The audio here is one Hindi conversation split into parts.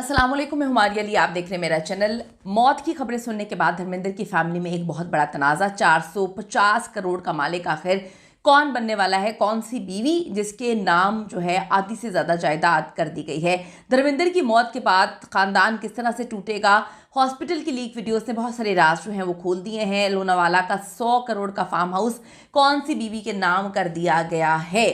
अस्सलाम वालेकुम, मैं हुमारी अली। आप देख रहे हैं मेरा चैनल। मौत की खबरें सुनने के बाद धर्मेंद्र की फैमिली में एक बहुत बड़ा तनाज़ा। 450 करोड़ का मालिक आखिर कौन बनने वाला है? कौन सी बीवी जिसके नाम जो है आधी से ज़्यादा जायदाद कर दी गई है? धर्मेंद्र की मौत के बाद ख़ानदान किस तरह से टूटेगा? हॉस्पिटल की लीक वीडियोस ने बहुत सारे राज जो हैं वो खोल दिए हैं। लोनावाला का 100 करोड़ का फार्म हाउस कौन सी बीवी के नाम कर दिया गया है?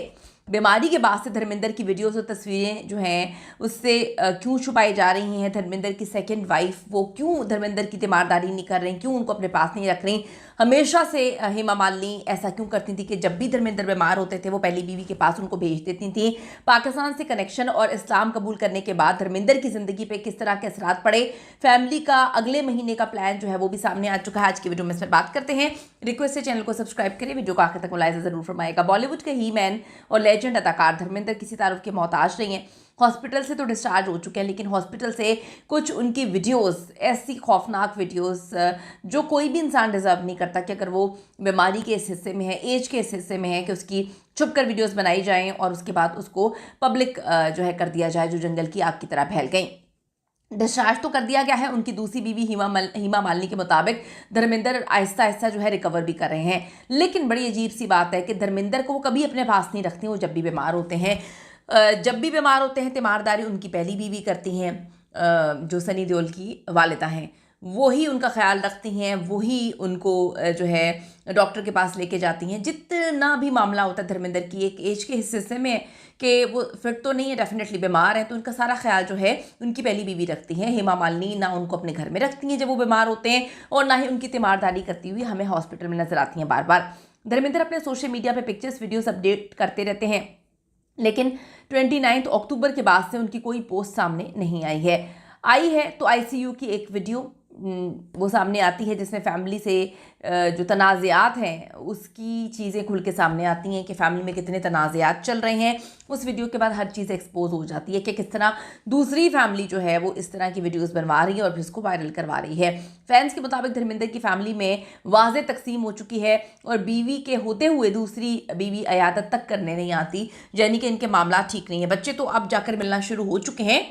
बीमारी के बाद से धर्मेंद्र की वीडियोस और तस्वीरें जो हैं उससे क्यों छुपाई जा रही हैं? धर्मेंद्र की सेकंड वाइफ वो क्यों धर्मेंद्र की तीमारदारी नहीं कर रही, क्यों उनको अपने पास नहीं रख रही? हमेशा से हेमा मालिनी ऐसा क्यों करती थी कि जब भी धर्मेंद्र बीमार होते थे वो पहली बीवी के पास उनको भेज देती थी? पाकिस्तान से कनेक्शन और इस्लाम कबूल करने के बाद धर्मेंद्र की ज़िंदगी पे किस तरह के असरात पड़े? फैमिली का अगले महीने का प्लान जो है वो भी सामने आ चुका है। आज की वीडियो में इस पर बात करते हैं। रिक्वेस्ट है चैनल को सब्सक्राइब करें, वीडियो को आखिर तक मुलाहिजा ज़रूर फरमाएगा। बॉलीवुड के ही मैन और लेजेंड अदाकार धर्मेंद्र किसी तारुफ के मोहताज नहीं है। हॉस्पिटल से तो डिस्चार्ज हो चुके हैं, लेकिन हॉस्पिटल से कुछ उनकी वीडियोस, ऐसी खौफनाक वीडियोस जो कोई भी इंसान डिजर्व नहीं करता कि अगर वो बीमारी के इस हिस्से में है, एज के इस हिस्से में है, कि उसकी छुप कर वीडियोस बनाई जाएं और उसके बाद उसको पब्लिक जो है कर दिया जाए, जो जंगल की आग की तरह फैल गई। डिस्चार्ज तो कर दिया गया है। उनकी दूसरी बीवी हिमा मालिनी के मुताबिक धर्मेंद्र आहिस्ता आहिस्ता जो है रिकवर भी कर रहे हैं। लेकिन बड़ी अजीब सी बात है कि धर्मेंद्र को वो कभी अपने पास नहीं रखते। वो जब भी बीमार होते हैं तीमारदारी उनकी पहली बीवी करती हैं, जो सनी देओल की वालिदा हैं। वो ही उनका ख्याल रखती हैं, वही उनको जो है डॉक्टर के पास लेके जाती हैं। जितना भी मामला होता है धर्मेंद्र की एक एज के हिस्से में कि वो फिट तो नहीं है, डेफिनेटली बीमार है, तो उनका सारा ख्याल जो है उनकी पहली बीवी रखती हैं। हेमा मालिनी ना उनको अपने घर में रखती हैं जब वो बीमार होते हैं, और ना ही उनकी तीमारदारी करती हुई हमें हॉस्पिटल में नजर आती हैं बार बार। धर्मेंद्र अपने सोशल मीडिया पे पिक्चर्स वीडियोस अपडेट करते रहते हैं, लेकिन 29 अक्टूबर के बाद से उनकी कोई पोस्ट सामने नहीं आई है तो आईसीयू की एक वीडियो वो सामने आती है, जिसमें फैमिली से जो तनाज़ात हैं उसकी चीज़ें खुल के सामने आती हैं कि फैमिली में कितने तनाज़ात चल रहे हैं। उस वीडियो के बाद हर चीज़ एक्सपोज हो जाती है कि किस तरह दूसरी फैमिली जो है वो इस तरह की वीडियोस बनवा रही है और फिर उसको वायरल करवा रही है। फैंस के मुताबिक धर्मेंद्र की फैमिली में वाज़े तकसीम हो चुकी है और बीवी के होते हुए दूसरी बीवी अयादत तक करने नहीं आती, यानी कि इनके मामला ठीक नहीं है। बच्चे तो अब जाकर मिलना शुरू हो चुके हैं,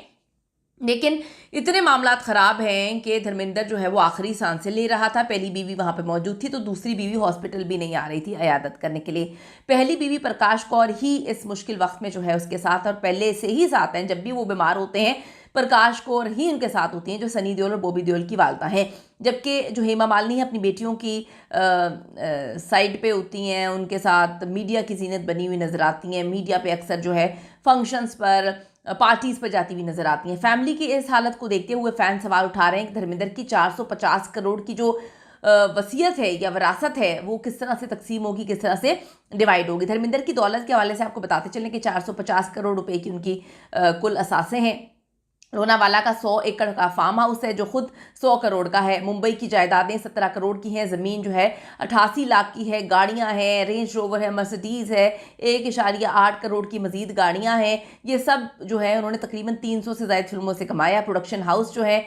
लेकिन इतने मामलात ख़राब हैं कि धर्मेंद्र जो है वो आखिरी सांसें ले रहा था। पहली बीवी वहाँ पे मौजूद थी तो दूसरी बीवी हॉस्पिटल भी नहीं आ रही थी अयादत करने के लिए। पहली बीवी प्रकाश कौर ही इस मुश्किल वक्त में जो है उसके साथ और पहले से ही साथ हैं। जब भी वो बीमार होते हैं प्रकाश कौर ही उनके साथ होती हैं, जो सनी देओल और बॉबी देओल की वालदा हैं। जबकि जो हेमा मालिनी है अपनी बेटियों की साइड पे होती हैं, उनके साथ मीडिया की जीनत बनी हुई नज़र आती हैं। मीडिया पे अक्सर जो है फंक्शंस पर, पार्टीज़ पर जाती हुई नजर आती हैं। फैमिली की इस हालत को देखते हुए फैन सवाल उठा रहे हैं कि धर्मेंद्र की 450 करोड़ की जो वसीयत है या विरासत है वो किस तरह से तकसीम होगी, किस तरह से डिवाइड होगी। धर्मेंद्र की दौलत के हवाले से आपको बताते चलें कि 450 करोड़ रुपए की उनकी कुल असासे हैं। लोनावाला का 100 एकड़ का फार्म हाउस है जो खुद 100 करोड़ का है। मुंबई की जायदादें 17 करोड़ की हैं। ज़मीन जो है 88 लाख की है। गाड़ियां हैं, रेंज रोवर है, मर्सिडीज़ है, 1.8 करोड़ की मजीद गाड़ियां हैं। ये सब जो है उन्होंने तकरीबन 300 से ज़ायद फिल्मों से कमाया। प्रोडक्शन हाउस जो है,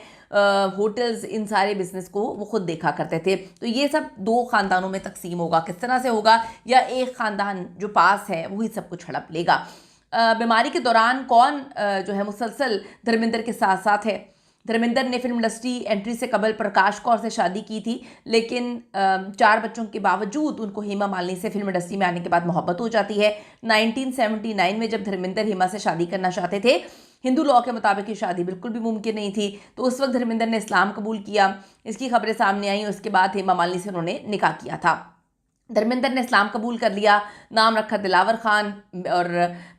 होटल्स, इन सारे बिजनेस को वो खुद देखा करते थे। तो ये सब दो ख़ानदानों में तकसीम होगा, किस तरह से होगा, या एक ख़ानदान जो पास है वही सब कुछ हड़प लेगा। बीमारी के दौरान कौन जो है मुसलसल धर्मेंद्र के साथ साथ है? धर्मेंद्र ने फिल्म इंडस्ट्री एंट्री से कबल प्रकाश कौर से शादी की थी, लेकिन 4 बच्चों के बावजूद उनको हेमा मालिनी से फिल्म इंडस्ट्री में आने के बाद मोहब्बत हो जाती है। 1979 में जब धर्मेंद्र हेमा से शादी करना चाहते थे, हिंदू लॉ के मुताबिक ये शादी बिल्कुल भी मुमकिन नहीं थी, तो उस वक्त धर्मेंद्र ने इस्लाम कबूल किया। इसकी खबरें सामने आई, उसके बाद हेमा मालिनी से उन्होंने निकाह किया था। धर्मेंद्र ने इस्लाम कबूल कर लिया, नाम रखा दिलावर खान, और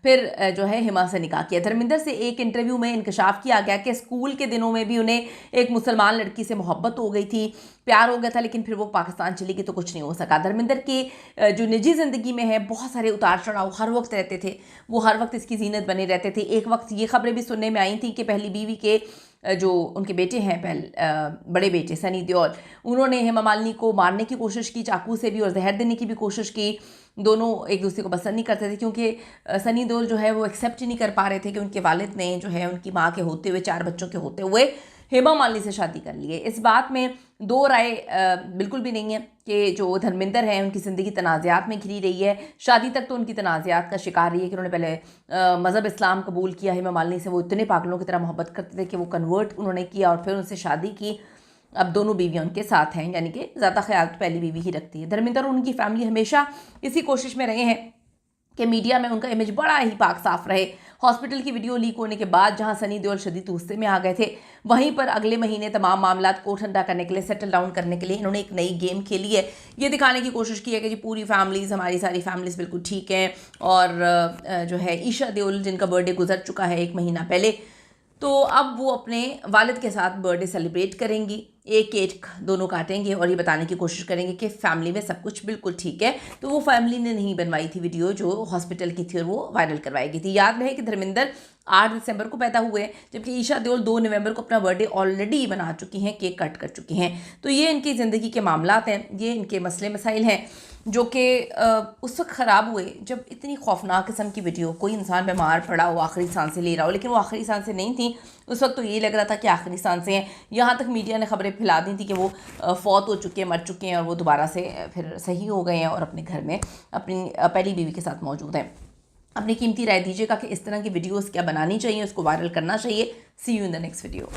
फिर जो है हिमा से निकाह किया। धर्मेंद्र से एक इंटरव्यू में इंकशाफ किया गया कि स्कूल के दिनों में भी उन्हें एक मुसलमान लड़की से मोहब्बत हो गई थी, प्यार हो गया था, लेकिन फिर वो पाकिस्तान चली गई तो कुछ नहीं हो सका। धर्मेंद्र की जो निजी ज़िंदगी में है बहुत सारे उतार चढ़ाव हर वक्त रहते थे, वो हर वक्त इसकी जीनत बने रहते थे। एक वक्त ये खबरें भी सुनने में आई थी कि पहली बीवी के जो उनके बेटे हैं, बड़े बेटे सनी देओल, उन्होंने हेमा मालिनी को मारने की कोशिश की चाकू से भी और जहर देने की भी कोशिश की। दोनों एक दूसरे को पसंद नहीं करते थे, क्योंकि सनी देओल जो है वो एक्सेप्ट ही नहीं कर पा रहे थे कि उनके वालिद ने जो है उनकी माँ के होते हुए, 4 बच्चों के होते हुए हेमा मालिनी से शादी कर ली है। इस बात में दो राय बिल्कुल भी नहीं है कि जो धर्मेंद्र हैं उनकी ज़िंदगी तनाज़ात में घिरी रही है। शादी तक तो उनकी तनाज़ात का शिकार रही है कि उन्होंने पहले मज़हब इस्लाम कबूल किया। हेमा मालिनी से वो इतने पागलों की तरह मोहब्बत करते थे कि वो कन्वर्ट उन्होंने किया और फिर उनसे शादी की। अब दोनों बीवियाँ उनके साथ हैं, यानी कि ज़्यादा ख्याल तो पहली बीवी ही रखती है। धर्मेंद्र और उनकी फैमिली हमेशा इसी कोशिश में रहे हैं कि मीडिया में उनका इमेज बड़ा ही पाक साफ रहे। हॉस्पिटल की वीडियो लीक होने के बाद जहां सनी देओल शदीद गुस्से में आ गए थे, वहीं पर अगले महीने तमाम मामला को ठंडा करने के लिए, सेटल डाउन करने के लिए इन्होंने एक नई गेम खेली है। ये दिखाने की कोशिश की है कि जी पूरी फैमिलीज़, हमारी सारी फैमिलीज़ बिल्कुल ठीक हैं। और जो है ईशा देओल जिनका बर्थडे गुजर चुका है 1 महीना पहले, तो अब वो अपने वालिद के साथ बर्थडे सेलिब्रेट करेंगी। एक केक दोनों काटेंगे और ये बताने की कोशिश करेंगे कि फैमिली में सब कुछ बिल्कुल ठीक है। तो वो फैमिली ने नहीं बनवाई थी वीडियो जो हॉस्पिटल की थी और वो वायरल करवाई गई थी। याद रहे कि धर्मेंद्र 8 दिसंबर को पैदा हुए हैं, जबकि ईशा देओल 2 नवंबर को अपना बर्थडे ऑलरेडी बना चुकी हैं, केक कट कर चुकी हैं। तो ये इनकी ज़िंदगी के मामलात हैं, ये इनके मसले मसाइल हैं जो कि उस वक्त ख़राब हुए जब इतनी खौफनाक किस्म की वीडियो, कोई इंसान बीमार पड़ा हो, आखिरी सांसें ले रहा हो, लेकिन वो आखिरी सांसें नहीं थी। उस वक्त तो ये लग रहा था कि आखिरी सांसें हैं। यहाँ तक मीडिया ने खबरें फैला दी थी कि वो फौत हो चुके हैं, मर चुके हैं और वो दोबारा से फिर सही हो गए हैं और अपने घर में अपनी पहली बीवी के साथ मौजूद हैं। अपनी कीमती राय दीजिएगा कि इस तरह की वीडियोस क्या बनानी चाहिए, उसको वायरल करना चाहिए। See you in the next video.